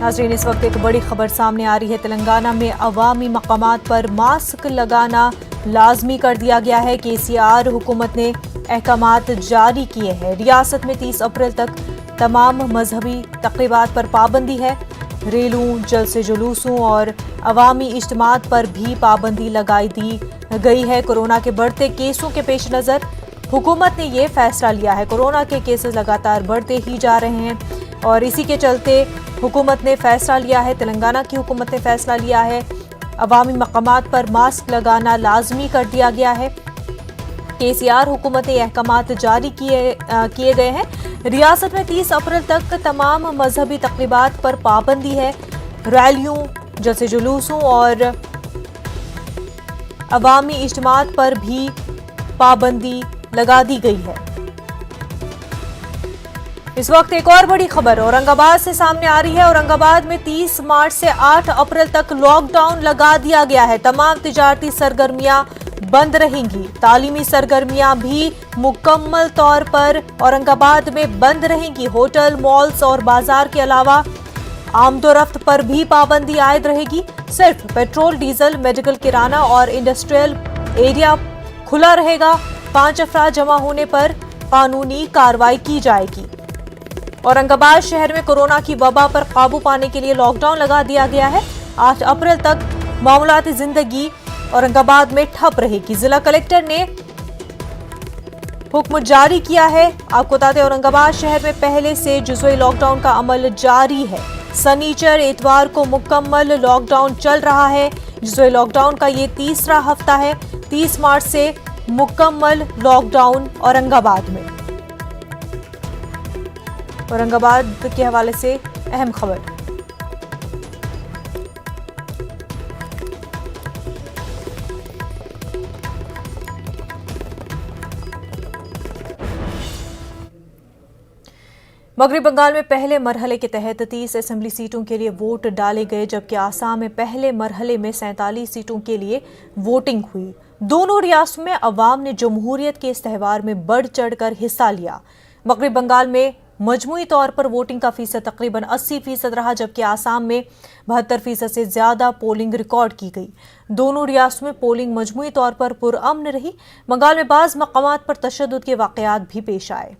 नाज़रीन, इस वक्त एक बड़ी खबर सामने आ रही है। तेलंगाना में अवामी मकामात पर मास्क लगाना लाजमी कर दिया गया है। केसीआर हुकूमत ने अहकामात जारी किए हैं। रियासत में 30 अप्रैल तक तमाम मजहबी तकरीबात पर पाबंदी है। रेलों, जलसे जुलूसों और अवामी इज्तिमात पर भी पाबंदी लगाई दी गई है। कोरोना के बढ़ते केसों के पेश नज़र हुकूमत ने ये फैसला लिया है। कोरोना के केसेस लगातार बढ़ते ही जा रहे हैं और इसी के चलते हुकूमत ने फैसला लिया है, तेलंगाना की हुकूमत ने फैसला लिया है, अवामी मकामात पर मास्क लगाना लाजमी कर दिया गया है। केसीआर हुकूमत ने अहकामात जारी किए गए हैं। रियासत में 30 अप्रैल तक तमाम मजहबी तकरीबात पर पाबंदी है। रैलियों, जलसे जुलूसों और अवामी इज्तिमात पर भी पाबंदी लगा दी गई है। इस वक्त एक और बड़ी खबर औरंगाबाद से सामने आ रही है। औरंगाबाद में 30 मार्च से 8 अप्रैल तक लॉकडाउन लगा दिया गया है। तमाम तिजारती सरगर्मियां बंद रहेंगी। तालीमी सरगर्मियां भी मुकम्मल तौर पर औरंगाबाद में बंद रहेंगी। होटल, मॉल्स और बाजार के अलावा आमदोरफ्त पर भी पाबंदी आयद रहेगी। सिर्फ पेट्रोल, डीजल, मेडिकल, किराना और इंडस्ट्रियल एरिया खुला रहेगा। 5 अफराद जमा होने पर कानूनी कार्रवाई की जाएगी। औरंगाबाद शहर में कोरोना की वबा पर काबू पाने के लिए लॉकडाउन लगा दिया गया है। 8 अप्रैल तक मामूलाती जिंदगी औरंगाबाद में ठप रहेगी। जिला कलेक्टर ने हुक्म जारी किया है। आपको बता दें, औरंगाबाद शहर में पहले से जुज़वी लॉकडाउन का अमल जारी है। शनिचर, इतवार को मुकम्मल लॉकडाउन चल रहा है। जुज़वी लॉकडाउन का ये तीसरा हफ्ता है। 30 मार्च से मुकम्मल लॉकडाउन औरंगाबाद में। औरंगाबाद के हवाले से अहम खबर। मगरबी बंगाल में पहले मरहले के तहत 30 असेंबली सीटों के लिए वोट डाले गए, जबकि आसाम में पहले मरहले में 47 सीटों के लिए वोटिंग हुई। दोनों रियासतों में अवाम ने जमहूरियत के इस त्यौहार में बढ़ चढ़कर हिस्सा लिया। मगरबी बंगाल में मजमूई तौर पर वोटिंग का फीसद तकरीबन 80% रहा, जबकि आसाम में 72% से ज्यादा पोलिंग रिकॉर्ड की गई। दोनों रियासतों में पोलिंग मजमूई तौर पर पुरअमन रही। बंगाल में बाज़ मकामात पर तशद्दुद के वाक़यात भी पेश आए।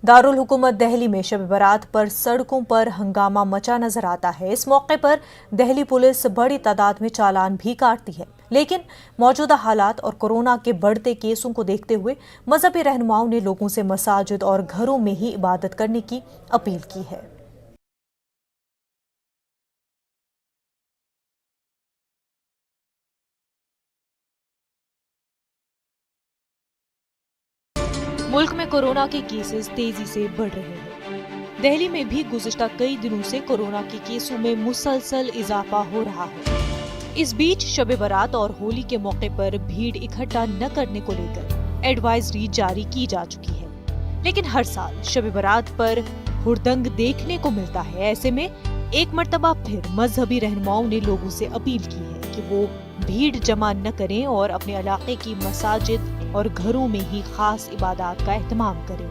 दारुल हुकूमत दिल्ली में शब बारात पर सड़कों पर हंगामा मचा नजर आता है। इस मौके पर दिल्ली पुलिस बड़ी तादाद में चालान भी काटती है, लेकिन मौजूदा हालात और कोरोना के बढ़ते केसों को देखते हुए मजहबी रहनुमाओं ने लोगों से मसाजिद और घरों में ही इबादत करने की अपील की है। मुल्क में कोरोना के केसेस तेजी से बढ़ रहे हैं। दिल्ली में भी गुज़िश्ता कई दिनों से कोरोना के केसों में मुसलसल इजाफा हो रहा है। इस बीच शब बारात और होली के मौके पर भीड़ इकट्ठा न करने को लेकर एडवाइजरी जारी की जा चुकी है, लेकिन हर साल शब बारात पर हुड़दंग देखने को मिलता है। ऐसे में एक मर्तबा फिर मजहबी रहनुमाओं ने लोगों से अपील की है कि वो भीड़ जमा न करें और अपने इलाके की मसाजिद और घरों में ही खास इबादत का एहतमाम करें।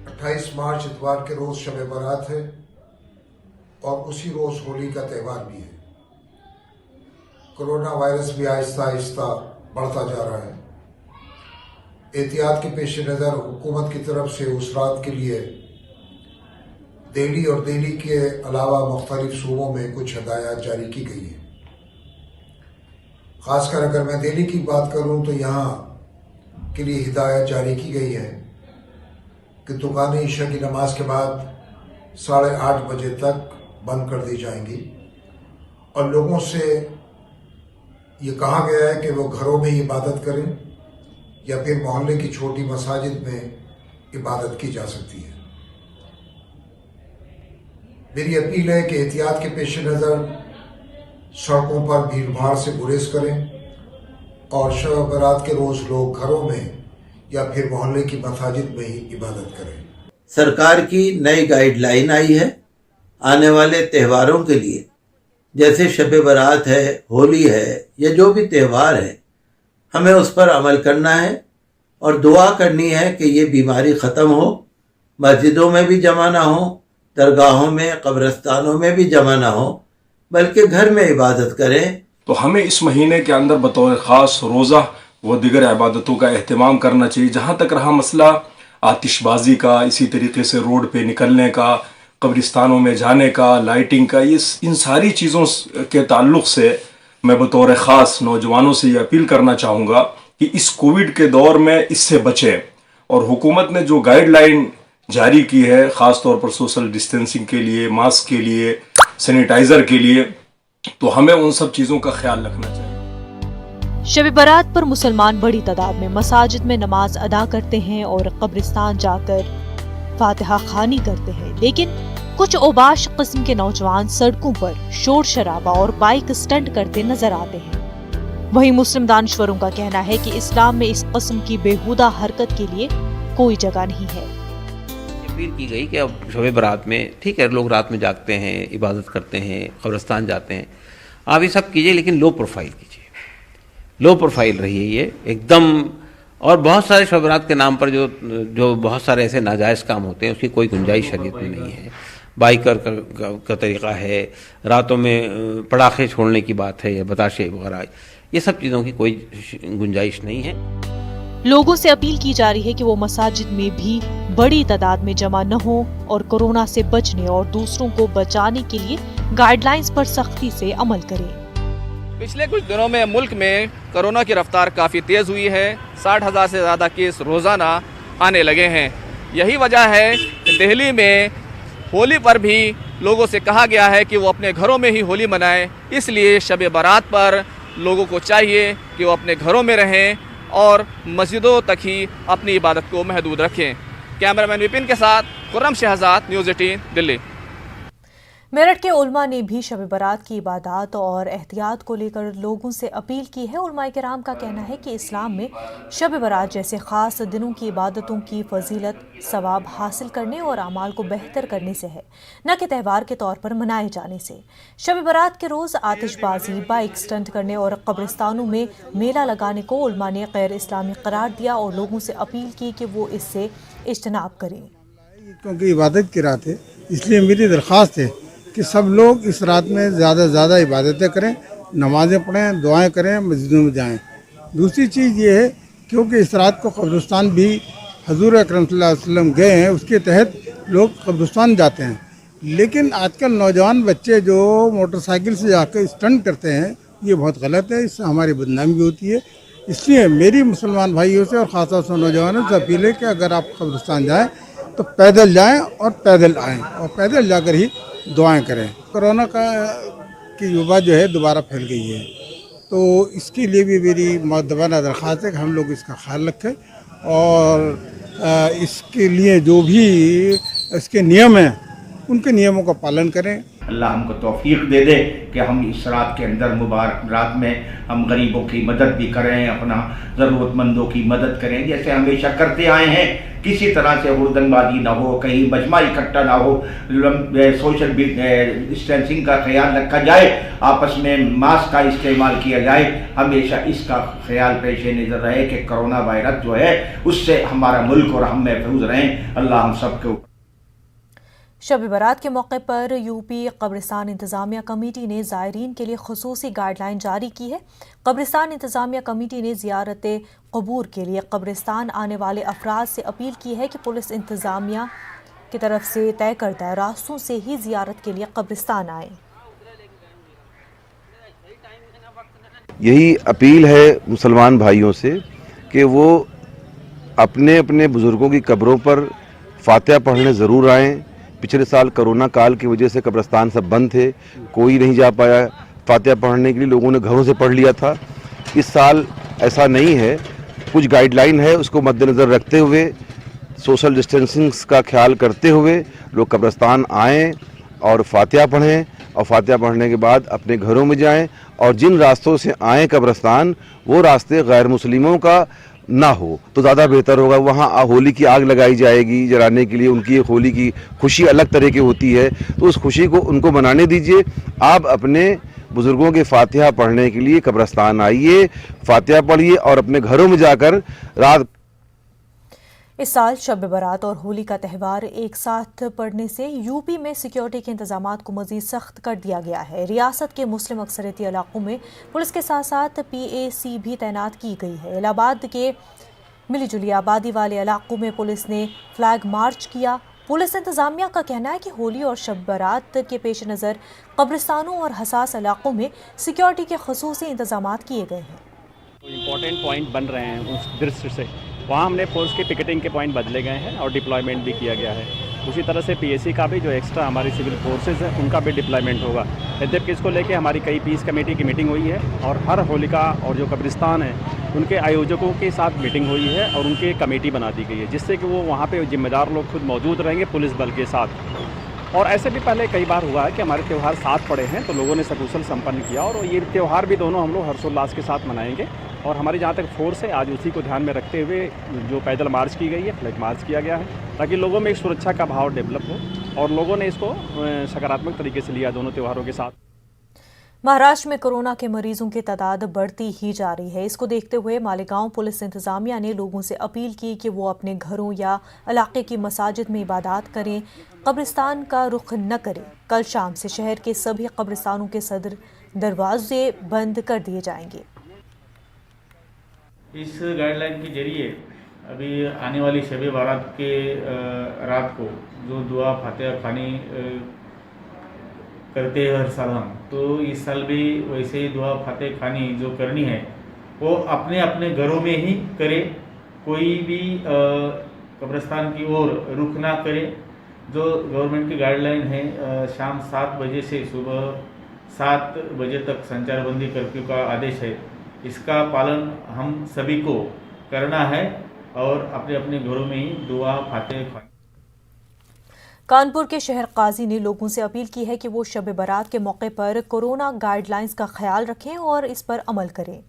28 मार्च इतवार के रोज शब बारात है और उसी रोज होली का त्यौहार भी है। कोरोना वायरस भी आहिस्ता आहिस्ता बढ़ता जा रहा है। एहतियात के पेश नज़र हुकूमत की तरफ से उस रात के लिए दिल्ली और दिल्ली के अलावा मुख्तलिफ सूबों में कुछ हदायत जारी की गई है। खासकर अगर मैं दिल्ली की बात करूं तो यहाँ के लिए हिदायत जारी की गई है कि दुकानें ईशा की नमाज के बाद 8:30 बजे तक बंद कर दी जाएंगी और लोगों से ये कहा गया है कि वो घरों में ही इबादत करें या फिर मोहल्ले की छोटी मसाजिद में इबादत की जा सकती है। मेरी अपील है कि एहतियात के पेश नज़र सड़कों पर भीड़ भाड़ से गुरेज करें और शब बारात के रोज लोग घरों में या फिर मोहल्ले की मसाजिद में ही इबादत करें। सरकार की नई गाइडलाइन आई है आने वाले त्योहारों के लिए, जैसे शब बारात है, होली है या जो भी त्यौहार है, हमें उस पर अमल करना है और दुआ करनी है कि ये बीमारी ख़त्म हो, मस्जिदों में भी जमा ना हो, दरगाहों में, कब्रिस्तानों में भी जमा ना हो, बल्कि घर में इबादत करें। तो हमें इस महीने के अंदर बतौर ख़ास रोज़ा व दीगर इबादतों का अहतमाम करना चाहिए। जहाँ तक रहा मसला आतिशबाजी का, इसी तरीके से रोड पे निकलने का, कब्रिस्तानों में जाने का, लाइटिंग का, इन सारी चीज़ों के ताल्लुक़ से मैं बतौर ख़ास नौजवानों से ये अपील करना चाहूँगा कि इस कोविड के दौर में इससे बचें। और हुकूमत ने जो गाइडलाइन जारी की है, ख़ास तौर पर सोशल डिस्टेंसिंग के लिए, मास्क के लिए, सैनिटाइज़र के लिए, तो हमें उन सब चीज़ों का ख्याल रखना चाहिए। शब बारात पर मुसलमान बड़ी तादाद में मसाजिद में नमाज अदा करते हैं और कब्रिस्तान जाकर फातिहा खानी करते हैं, लेकिन कुछ ओबाश किस्म के नौजवान सड़कों पर शोर शराबा और बाइक स्टंट करते नजर आते हैं। वहीं मुस्लिम दानिश्वरों का कहना है कि इस्लाम में इस किस्म की बेहुदा हरकत के लिए कोई जगह नहीं है। अपील की गई कि अब शब बारात में ठीक है, लोग रात में जागते हैं, इबादत करते हैं, कब्रिस्तान जाते हैं, आप ये सब कीजिए, लेकिन लो प्रोफाइल कीजिए, लो प्रोफाइल रहिए ये एकदम। और बहुत सारे शब बारात के नाम पर जो बहुत सारे ऐसे नाजायज़ काम होते हैं, उसकी कोई गुंजाइश शरीयत में नहीं है। बाइकर का तरीक़ा है, रातों में पटाखे छोड़ने की बात है या बताशे वगैरह, ये सब चीज़ों की कोई गुंजाइश नहीं है। लोगों से अपील की जा रही है कि वो मसाजिद में भी बड़ी तादाद में जमा न हो और कोरोना से बचने और दूसरों को बचाने के लिए गाइडलाइंस पर सख्ती से अमल करें। पिछले कुछ दिनों में मुल्क में कोरोना की रफ्तार काफ़ी तेज़ हुई है। 60,000 से ज़्यादा केस रोज़ाना आने लगे हैं। यही वजह है कि दिल्ली में होली पर भी लोगों से कहा गया है कि वो अपने घरों में ही होली मनाएं। इसलिए शब बारात पर लोगों को चाहिए कि वो अपने घरों में रहें और मस्जिदों तक ही अपनी इबादत को महदूद रखें। कैमरामैन विपिन के साथ खुर्रम शहजाद, न्यूज़ 18 दिल्ली। मेरठ के उलमा ने भी शब बारात की इबादत और एहतियात को लेकर लोगों से अपील की है। उलमाए किराम का कहना है कि इस्लाम में शब बारात जैसे ख़ास दिनों की इबादतों की फजीलत सवाब हासिल करने और अमाल को बेहतर करने से है, न कि त्यौहार के तौर पर मनाए जाने से। शब बारात के रोज़ आतिशबाजी, बाइक स्टंट करने और कब्रिस्तानों में मेला लगाने को उलमा ने गैर इस्लामी करार दिया और लोगों से अपील की कि वो इससे इज्तनाब करें। क्योंकि इबादत की रात है, इसलिए मेरी दरख्वास्त है कि सब लोग इस रात में ज़्यादा से ज़्यादा इबादतें करें, नमाज़ें पढ़ें, दुआएं करें, मस्जिदों में जाएं। दूसरी चीज़ ये है क्योंकि इस रात को कब्रिस्तान भी हजूर अकरम सल्लल्लाहु अलैहि वसल्लम गए हैं, उसके तहत लोग कब्रिस्तान जाते हैं। लेकिन आजकल नौजवान बच्चे जो मोटरसाइकिल से जाकर स्टंट करते हैं, ये बहुत गलत है, इससे हमारी बदनामी भी होती है। इसलिए मेरी मुसलमान भाइयों से और ख़ासतौर से नौजवानों से अपील है कि अगर आप कब्रिस्तान जाएँ तो पैदल जाएँ और पैदल आएँ और पैदल जाकर ही दुआएं करें। कोरोना की वबा जो है दोबारा फैल गई है, तो इसके लिए भी मेरी मुअद्दबाना दरख्वास्त है कि हम लोग इसका ख्याल रखें और इसके लिए जो भी इसके नियम हैं उनके नियमों का पालन करें। अल्लाह हमको तौफीक दे दे कि हम इस रात के अंदर, मुबारक रात में, हम गरीबों की मदद भी करें, अपना ज़रूरतमंदों की मदद करें जैसे हमेशा करते आए हैं। किसी तरह से हुड़दंगबाजी ना हो, कहीं मजमा इकट्ठा ना हो, सोशल डिस्टेंसिंग का ख्याल रखा जाए, आपस में मास्क का इस्तेमाल किया जाए। हमेशा इसका ख्याल पेश नज़र रहे कि कोरोना वायरस जो है उससे हमारा मुल्क और हम महफूज रहें। अल्लाह हम सबको। शब बारात के मौके पर यूपी कब्रिस्तान इंतज़ामिया कमेटी ने ज़ायरीन के लिए खुसूसी गाइडलाइन जारी की है। कब्रिस्तान इंतज़ामिया कमेटी ने ज़ियारत क़बूर के लिए कब्रिस्तान आने वाले अफराद से अपील की है कि पुलिस इंतज़ामिया की तरफ से तय करदा रास्तों से ही ज़ियारत के लिए कब्रिस्तान आएँ। यही अपील है मुसलमान भाइयों से कि वो अपने अपने बुज़ुर्गों की कब्रों पर फातिहा पढ़ने ज़रूर आएँ। पिछले साल कोरोना काल की वजह से कब्रिस्तान सब बंद थे, कोई नहीं जा पाया फातिहा पढ़ने के लिए, लोगों ने घरों से पढ़ लिया था। इस साल ऐसा नहीं है, कुछ गाइडलाइन है, उसको मद्देनज़र रखते हुए, सोशल डिस्टेंसिंग का ख्याल करते हुए लोग कब्रिस्तान आएँ और फातिहा पढ़ें और फातिहा पढ़ने के बाद अपने घरों में जाएं। और जिन रास्तों से आएँ कब्रिस्तान, वो रास्ते गैर मुस्लिमों का ना हो तो ज़्यादा बेहतर होगा। वहाँ होली की आग लगाई जाएगी जलाने के लिए, उनकी एक होली की खुशी अलग तरह की होती है, तो उस खुशी को उनको मनाने दीजिए। आप अपने बुज़ुर्गों के फातिहा पढ़ने के लिए कब्रस्तान आइए, फातिहा पढ़िए और अपने घरों में जाकर रात। इस साल शब बारात और होली का त्यौहार एक साथ पड़ने से यूपी में सिक्योरिटी के इंतजामात को मजीद सख्त कर दिया गया है। रियासत के मुस्लिम अक्सरियती इलाकों में पुलिस के साथ साथ PAC भी तैनात की गई है। इलाहाबाद के मिली जुली आबादी वाले इलाकों में पुलिस ने फ्लैग मार्च किया। पुलिस इंतजामिया का कहना है कि होली और शब बारात के पेश नज़र कब्रिस्तानों और हसास इलाकों में सिक्योरिटी के खसूसी इंतजामात किए गए हैं। इम्पोर्टेंट पॉइंट बन रहे हैं उस दृष्टि से वहाँ हमने फोर्स के पिकेटिंग के पॉइंट बदले गए हैं और डिप्लॉयमेंट भी किया गया है। उसी तरह से PAC का भी जो एक्स्ट्रा हमारी सिविल फोर्सेज हैं उनका भी डिप्लॉयमेंट होगा। यद्यपि इसको लेके हमारी कई पीस कमेटी की मीटिंग हुई है और हर होलिका और जो कब्रिस्तान है उनके आयोजकों के साथ मीटिंग हुई है और उनकी एक कमेटी बना दी गई है, जिससे कि वो वहाँ पे जिम्मेदार लोग खुद मौजूद रहेंगे पुलिस बल के साथ। और ऐसे भी पहले कई बार हुआ है कि हमारे त्यौहार साथ पड़े हैं तो लोगों ने सकुशल संपन्न किया और ये त्यौहार भी दोनों हम लोग हर्षोल्लास के साथ मनाएंगे। और हमारी जहाँ तक फोर्स है आज उसी को ध्यान में रखते हुए जो पैदल मार्च की गई है, फ्लैग मार्च किया गया है, ताकि लोगों में एक सुरक्षा का भाव डेवलप हो और लोगों ने इसको सकारात्मक तरीके से लिया दोनों त्योहारों के साथ। महाराष्ट्र में कोरोना के मरीजों की तादाद बढ़ती ही जा रही है। इसको देखते हुए मालेगांव पुलिस इंतजामिया ने लोगों से अपील की कि वो अपने घरों या इलाके की मसाजिद में इबादत करें, कब्रिस्तान का रुख न करें। कल शाम से शहर के सभी कब्रिस्तानों के सदर दरवाजे बंद कर दिए जाएंगे। इस गाइडलाइन के जरिए अभी आने वाली शब बारात के रात को जो दुआ फातिहा खानी करते हैं हर साल हम, तो इस साल भी वैसे ही दुआ फातिहा खानी जो करनी है वो अपने अपने घरों में ही करे, कोई भी कब्रिस्तान की ओर रुख ना करे। जो गवर्नमेंट की गाइडलाइन है शाम 7 बजे से सुबह 7 बजे तक संचारबंदी कर्फ्यू का आदेश है, इसका पालन हम सभी को करना है और अपने अपने घरों में ही दुआ फातिहा। कानपुर के शहर काजी ने लोगों से अपील की है कि वो शब बारात के मौके पर कोरोना गाइडलाइंस का ख्याल रखें और इस पर अमल करें।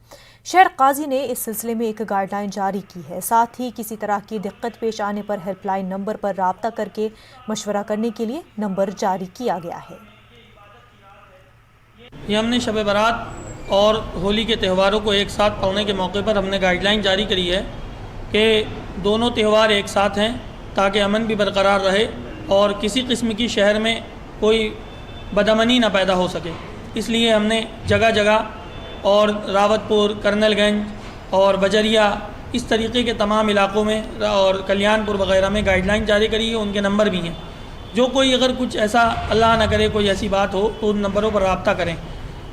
शहर काजी ने इस सिलसिले में एक गाइडलाइन जारी की है। साथ ही किसी तरह की दिक्कत पेश आने पर हेल्पलाइन नंबर पर राब्ता करके मशवरा करने के लिए नंबर जारी किया गया है। ये हमने शब बारात और होली के त्योहारों को एक साथ पढ़ने के मौके पर हमने गाइडलाइन जारी करी है कि दोनों त्यौहार एक साथ हैं ताकि अमन भी बरकरार रहे और किसी किस्म की शहर में कोई बदअमनी ना पैदा हो सके। इसलिए हमने जगह जगह और रावतपुर, कर्नलगंज और बजरिया इस तरीके के तमाम इलाकों में और कल्याणपुर वगैरह में गाइडलाइन जारी करी है। उनके नंबर भी हैं। जो कोई अगर कुछ ऐसा अल्लाह ना करे कोई ऐसी बात हो तो उन नंबरों पर रब्ता करें।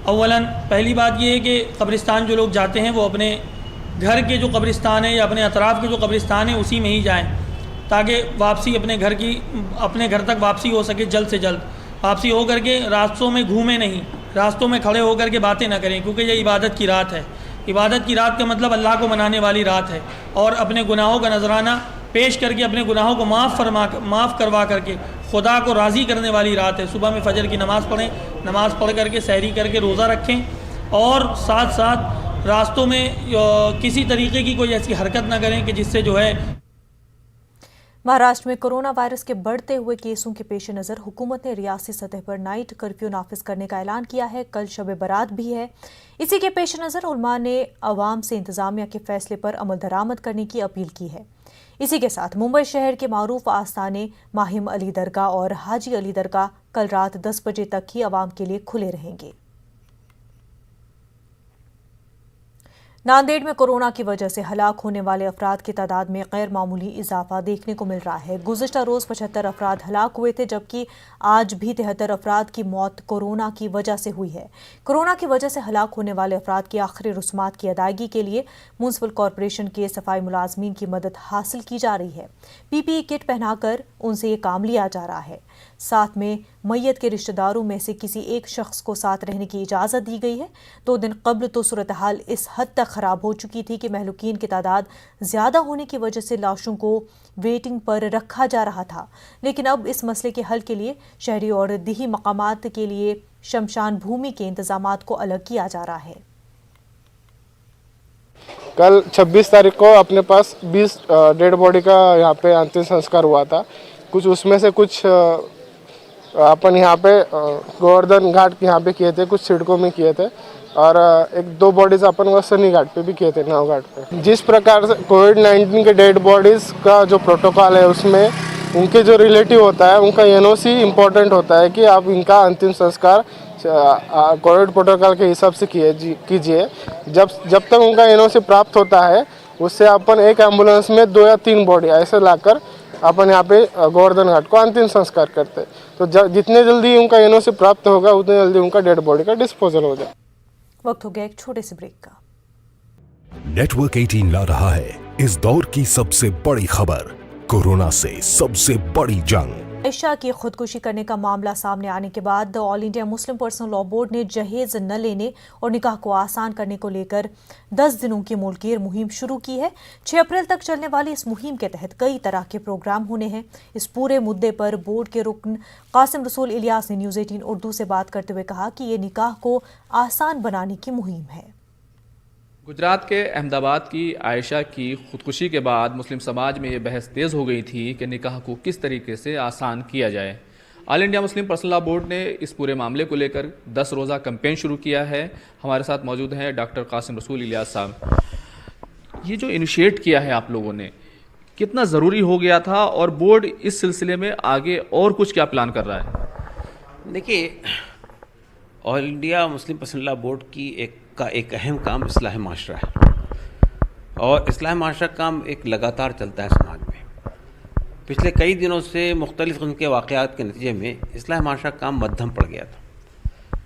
अव्वलन पहली बात ये है कि कब्रिस्तान जो लोग जाते हैं वो अपने घर के जो कब्रिस्तान है या अपने अतराफ़ के जो कब्रिस्तान है उसी में ही जाएं ताकि वापसी अपने घर तक वापसी हो सके जल्द से जल्द। वापसी हो करके रास्तों में घूमें नहीं, रास्तों में खड़े होकर के बातें ना करें, क्योंकि ये इबादत की रात है। इबादत की रात का मतलब अल्लाह को मनाने वाली रात है और अपने गुनाहों का नजराना पेश करके अपने गुनाहों को माफ़ करवा करके खुदा को राज़ी करने वाली रात है। सुबह में फजर की नमाज़ पढ़ें, नमाज़ पढ़ करके सहरी करके रोज़ा रखें और साथ साथ रास्तों में किसी तरीके की कोई ऐसी हरकत ना करें कि जिससे जो है। महाराष्ट्र में कोरोना वायरस के बढ़ते हुए केसों के पेश नज़र हुकूमत ने रियासी सतह पर नाइट कर्फ्यू नाफिज करने का ऐलान किया है। कल शब बारात भी है। इसी के पेश नज़र उलमा ने अवाम से इंतजामिया के फैसले पर अमल दरामद करने की अपील की है। इसी के साथ मुंबई शहर के मारूफ आस्थाने माहिम अली दरगाह और हाजी अली दरगाह कल रात 10 बजे तक ही अवाम के लिए खुले रहेंगे। नांदेड़ में कोरोना की वजह से हलाक होने वाले अफराद की तादाद में गैर मामूली इजाफा देखने को मिल रहा है। गुज़िश्ता रोज़ 75 अफराद हलाक हुए थे, जबकि आज भी 73 अफराद की मौत कोरोना की वजह से हुई है। कोरोना की वजह से हलाक होने वाले अफराद की आखिरी रस्मात की अदायगी के लिए म्युनिसिपल कॉरपोरेशन के सफाई मुलाजमीन की मदद हासिल की जा रही है। PPE किट पहनाकर उनसे ये काम लिया जा रहा है। साथ में मैयत के रिश्तेदारों में से किसी एक शख्स को साथ रहने की इजाज़त दी गई है। 2 दिन कबल तो सूरत हाल इस हद तक ख़राब हो चुकी थी कि महलूकीन की तादाद ज़्यादा होने की वजह से लाशों को वेटिंग पर रखा जा रहा था। लेकिन अब इस मसले के हल के लिए शहरी और दिही मकामात के लिए शमशान भूमि के इंतजामात को अलग किया जा रहा है। कल 26 तारीख को अपने पास 20 डेड बॉडी का यहाँ पे अंतिम संस्कार हुआ था। कुछ उसमें से कुछ अपन यहाँ पे गोवर्धन घाट यहाँ पे किए थे, कुछ सिडकों में किए थे और 1-2 बॉडीज अपन वो सनी घाट पे भी किए थे, नाव घाट पे। जिस प्रकार से कोविड-19 के डेड बॉडीज का जो प्रोटोकॉल है उसमें उनके जो रिलेटिव होता है उनका एनओसी इम्पोर्टेंट होता है कि आप इनका अंतिम संस्कार कोविड प्रोटोकॉल के हिसाब से कीजिए। जब तक उनका एनओसी प्राप्त होता है उससे अपन एक एम्बुलेंस में 2 या 3 बॉडी ऐसे लाकर अपन यहाँ पे गोवर्धन घाट को अंतिम संस्कार करते हैं। तो जितने जल्दी उनका एनओसी प्राप्त होगा उतने जल्दी उनका डेड बॉडी का डिस्पोजल हो जाए। वक्त हो गया एक छोटे से ब्रेक का। नेटवर्क 18 ला रहा है इस दौर की सबसे बड़ी खबर, कोरोना से सबसे बड़ी जंग। आयशा की खुदकुशी करने का मामला सामने आने के बाद all India Muslim personal law board ने जहेज न लेने और निकाह को आसान करने को लेकर 10 दिनों की मुल्कीर मुहिम शुरू की है। 6 अप्रैल तक चलने वाली इस मुहिम के तहत कई तरह के प्रोग्राम होने हैं। इस पूरे मुद्दे पर बोर्ड के रुकन कासिम रसूल इलियास ने न्यूज़ 18 उर्दू से बात करते हुए कहा कि ये निकाह को आसान बनाने की मुहिम है। गुजरात के अहमदाबाद की आयशा की खुदकुशी के बाद मुस्लिम समाज में ये बहस तेज़ हो गई थी कि निकाह को किस तरीके से आसान किया जाए। All India Muslim personal law board ने इस पूरे मामले को लेकर 10 रोज़ा कैंपेन शुरू किया है। हमारे साथ मौजूद हैं डॉक्टर कासिम रसूल इलियास साहब। ये जो इनिशिएट किया है आप लोगों ने, कितना ज़रूरी हो गया था और बोर्ड इस सिलसिले में आगे और कुछ क्या प्लान कर रहा है? देखिए, all India Muslim personal law board की एक अहम काम इस्लाह माशरा है और इस्लाह माशरा काम एक लगातार चलता है समाज में। पिछले कई दिनों से मुख्तलिफ किस्म के वाक़यात के नतीजे में इस्लाह माशरा काम मध्यम पड़ गया था।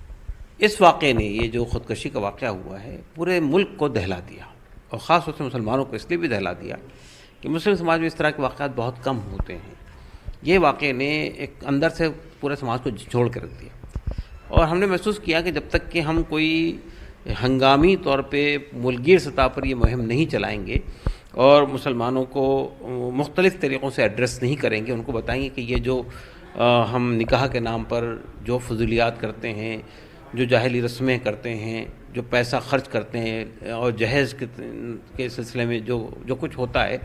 इस वाक़े ने, ये जो ख़ुदकशी का वाक़या हुआ है, पूरे मुल्क को दहला दिया और ख़ास तौर से मुसलमानों को इसलिए भी दहला दिया कि मुस्लिम समाज में इस तरह के वाक़यात बहुत कम होते हैं। ये वाक़े ने एक अंदर से पूरे समाज को झोड़ कर रख दिया और हमने महसूस किया कि जब तक कि हम कोई हंगामी तौर पे मुल्कीर सतह पर ये मुहिम नहीं चलाएंगे और मुसलमानों को मुख्तलिफ़ तरीक़ों से एड्रेस नहीं करेंगे, उनको बताएंगे कि ये जो हम निकाह के नाम पर जो फजूलियात करते हैं, जो जाहिली रस्में करते हैं, जो पैसा खर्च करते हैं और जहेज़ के सिलसिले में जो कुछ होता है,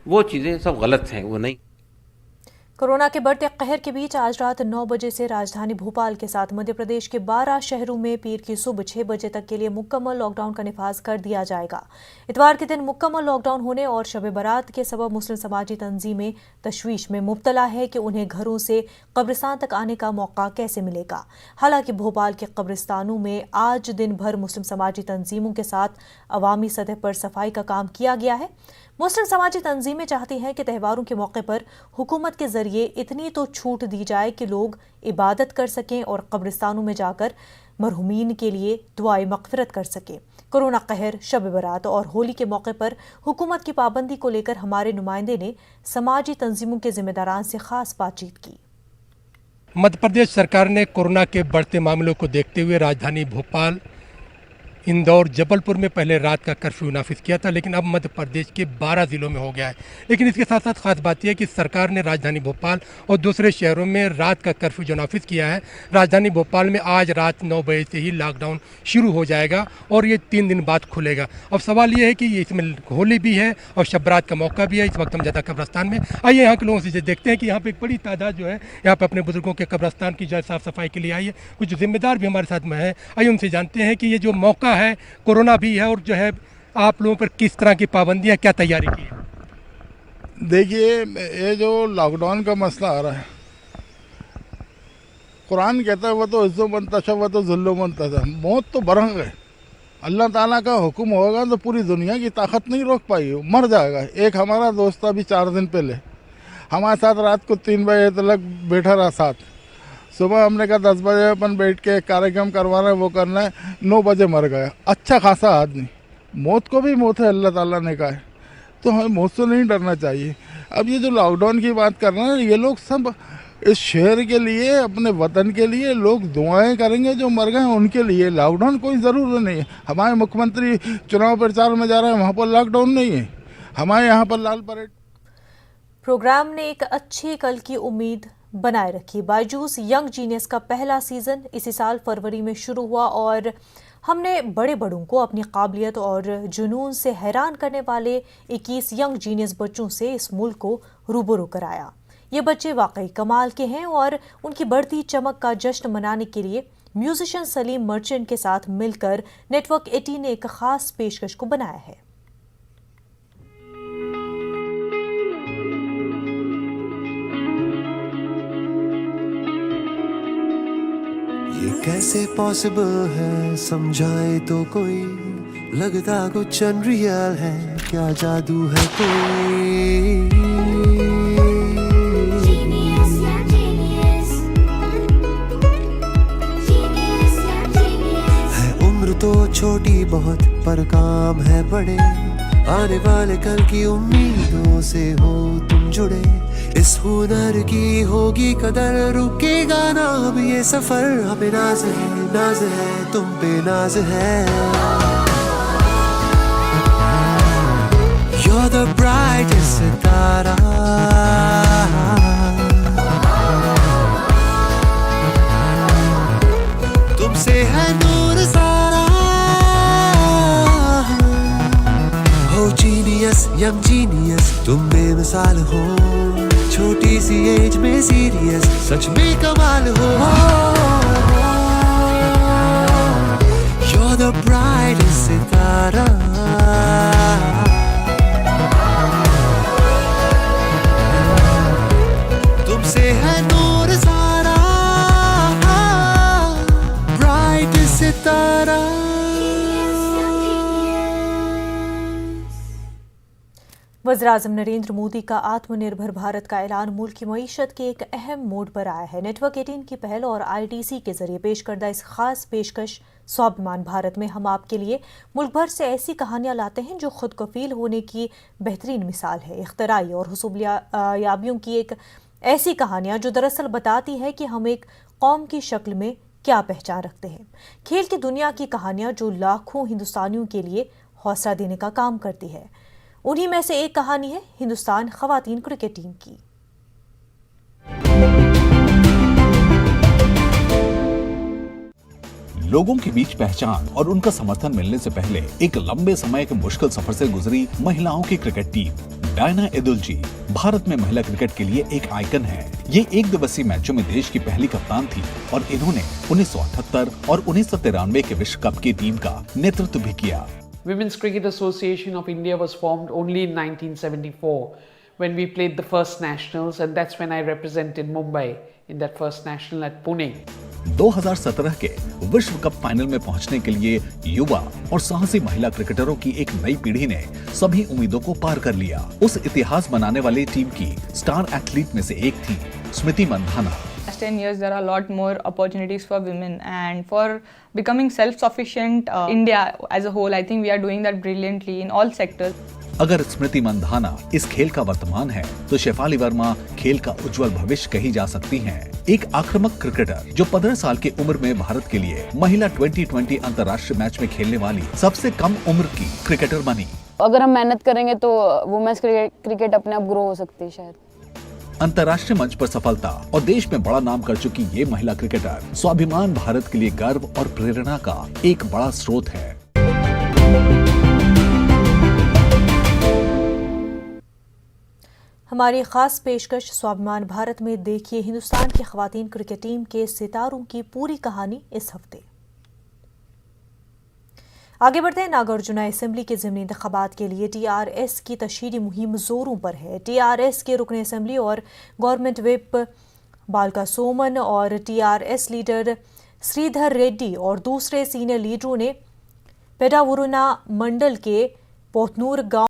वो चीज़ें सब गलत हैं, वो नहीं। कोरोना के बढ़ते कहर के बीच आज रात 9 बजे से राजधानी भोपाल के साथ मध्य प्रदेश के 12 शहरों में पीर की सुबह 6 बजे तक के लिए मुकम्मल लॉकडाउन का निफाज कर दिया जाएगा। इतवार के दिन मुकम्मल लॉकडाउन होने और शब बारात के सबब मुस्लिम समाजी तंजीमें तशवीश में मुब्तला है कि उन्हें घरों से कब्रिस्तान तक आने का मौका कैसे मिलेगा। हालांकि भोपाल के कब्रिस्तानों में आज दिन भर मुस्लिम समाजी तंजीमों के साथ अवामी सतह पर सफाई का काम किया गया है। मुस्लिम समाजी तंजीमें चाहती हैं कि त्योहारों के मौके पर हुकूमत के जरिए इतनी तो छूट दी जाए कि लोग इबादत कर सकें और कब्रिस्तानों में जाकर मरहुमीन के लिए दुआए मग़फ़िरत कर सकें। कोरोना कहर, शब बारात और होली के मौके पर हुकूमत की पाबंदी को लेकर हमारे नुमाइंदे ने समाजी तंजीमों के जिम्मेदारान से खास बातचीत की। मध्य प्रदेश सरकार ने कोरोना के बढ़ते मामलों को देखते हुए राजधानी भोपाल, इंदौर, जबलपुर में पहले रात का कर्फ्यू नाफिज किया था, लेकिन अब मध्य प्रदेश के 12 ज़िलों में हो गया है। लेकिन इसके साथ साथ खास बात यह है कि सरकार ने राजधानी भोपाल और दूसरे शहरों में रात का कर्फ्यू जो नाफिज किया है, राजधानी भोपाल में आज रात 9 बजे से ही लॉकडाउन शुरू हो जाएगा और ये 3 दिन बाद खुलेगा। अब सवाल ये है कि इसमें होली भी है और शब बारात का मौका भी है। इस वक्त हम ज़्यादा कब्रस्तान में, आइए यहाँ के लोगों से देखते हैं कि यहाँ पर एक बड़ी तादाद जो है यहाँ पर अपने बुजुर्गों के कब्रस्तान की जो है साफ़ सफाई के लिए आई है। कुछ जिम्मेदार भी हमारे साथ में है, आइए उनसे जानते हैं कि ये जो मौका है, कोरोना भी है और जो है आप लोगों पर किस तरह की पाबंदियां, क्या तैयारी की है? देखिए, ये जो लॉकडाउन का मसला आ रहा है, कुरान कहता है वह तो इज्जो बनता था, वह तो जुल्लो बनता था। मौत तो बरंग है, अल्लाह ताला का हुक्म होगा तो पूरी दुनिया की ताकत नहीं रोक पाई, मर जाएगा। एक हमारा दोस्त अभी 4 दिन पहले हमारे साथ रात को 3 बजे तक बैठा रहा साथ। सुबह हमने कहा 10 बजे अपन बैठ के कार्यक्रम करवाना है, वो करना है, 9 बजे मर गया। अच्छा खासा आदमी, मौत को भी मौत है, अल्लाह ताला ने कहा है, तो हमें मौत से नहीं डरना चाहिए। अब ये जो लॉकडाउन की बात कर रहे हैं, ये लोग सब इस शहर के लिए, अपने वतन के लिए लोग दुआएं करेंगे, जो मर गए उनके लिए। लॉकडाउन कोई ज़रूरत नहीं है। हमारे मुख्यमंत्री चुनाव प्रचार में जा रहे हैं, वहाँ पर लॉकडाउन नहीं है। हमारे यहाँ पर लाल परेड प्रोग्राम ने एक अच्छी कल की उम्मीद बनाए रखी। बायजूस यंग जीनियस का पहला सीज़न इसी साल फरवरी में शुरू हुआ और हमने बड़े बड़ों को अपनी काबिलियत और जुनून से हैरान करने वाले 21 यंग जीनियस बच्चों से इस मुल्क को रूबरू कराया। ये बच्चे वाकई कमाल के हैं और उनकी बढ़ती चमक का जश्न मनाने के लिए म्यूजिशियन सलीम मर्चेंट के साथ मिलकर नेटवर्क 18 ने एक खास पेशकश को बनाया है। ये कैसे पॉसिबल है, समझाए तो कोई, लगता कुछ अनरियल है, क्या जादू है कोई। तो छोटी बहुत पर काम है बड़े, आने वाले कल की उम्मीदों से हो तुम जुड़े, इस हुनर की होगी कदर, रुकेगा ना अब ये सफर, हमें नाज है तुम पे नाज है। You're the brightest सितारा, तुमसे है नूर सारा, जीनियस यंग जीनियस तुम बेमिसाल हो, छोटी सी एज में सीरियस सच में कमाल हो। You're the brightest सितारा, तुमसे है नूर सारा, brightest सितारा। वज़ीर-ए-आज़म नरेंद्र मोदी का आत्मनिर्भर भारत का ऐलान मुल्क की मईशत के एक अहम मोड़ पर आया है। नेटवर्क 18 की पहल और ITC के जरिए पेश करदा इस खास पेशकश स्वाभिमान भारत में हम आपके लिए मुल्क भर से ऐसी कहानियां लाते हैं जो खुद कफील होने की बेहतरीन मिसाल है। इख्तराई और हुसूलियाबियों की एक ऐसी कहानियां जो दरअसल बताती है कि हम एक कौम की शक्ल में क्या पहचान रखते हैं। खेल की दुनिया की कहानियां जो लाखों हिंदुस्तानियों के लिए हौसला देने का काम करती है। उन्हीं में से एक कहानी है हिंदुस्तान खवातीन क्रिकेट टीम की। लोगों के बीच पहचान और उनका समर्थन मिलने से पहले एक लंबे समय के मुश्किल सफर से गुजरी महिलाओं की क्रिकेट टीम डायना एदुलजी भारत में महिला क्रिकेट के लिए एक आइकन है। ये एक दिवसीय मैचों में देश की पहली कप्तान थी और इन्होंने 1978 और 1993 के विश्व कप की टीम का नेतृत्व भी किया। Women's Cricket Association of India was formed only in 1974 when we played the first nationals, and that's when I represented Mumbai in that first national at Pune. 2017 के विश्व कप फाइनल में पहुंचने के लिए युवा और साहसी महिला क्रिकेटरों की एक नई पीढ़ी ने सभी उम्मीदों को पार कर लिया। उस इतिहास बनाने वाली टीम की स्टार एथलीट में से एक थी Smriti Mandhana. Last 10 years there are a lot more opportunities for women, and for becoming self-sufficient, India as a whole, I think we are doing that brilliantly in all sectors. अगर स्मृति मंधाना इस खेल का वर्तमान है तो शेफाली वर्मा खेल का उज्जवल भविष्य कही जा सकती हैं। एक आक्रामक क्रिकेटर जो 15 साल की उम्र में भारत के लिए महिला T20 अंतर्राष्ट्रीय मैच में खेलने वाली सबसे कम उम्र की क्रिकेटर बनी। अगर हम मेहनत करेंगे तो वुमेन्स क्रिकेट अपने आप ग्रो हो सकती है शायद। अंतर्राष्ट्रीय मंच पर सफलता और देश में बड़ा नाम कर चुकी ये महिला क्रिकेटर स्वाभिमान भारत के लिए गर्व और प्रेरणा का एक बड़ा स्रोत है। हमारी खास पेशकश स्वाभिमान भारत में देखिए हिंदुस्तान की खवातीन क्रिकेट टीम के सितारों की पूरी कहानी इस हफ्ते। आगे बढ़ते हैं। नागार्जुना असेंबली के ज़िमनी इंतखाबात के लिए TRS की तशहीदी मुहिम जोरों पर है। TRS के रुकन असेंबली और गवर्नमेंट विप बालका सोमन और TRS लीडर श्रीधर रेड्डी और दूसरे सीनियर लीडरों ने पेडावुरुना मंडल के पोतनूर गांव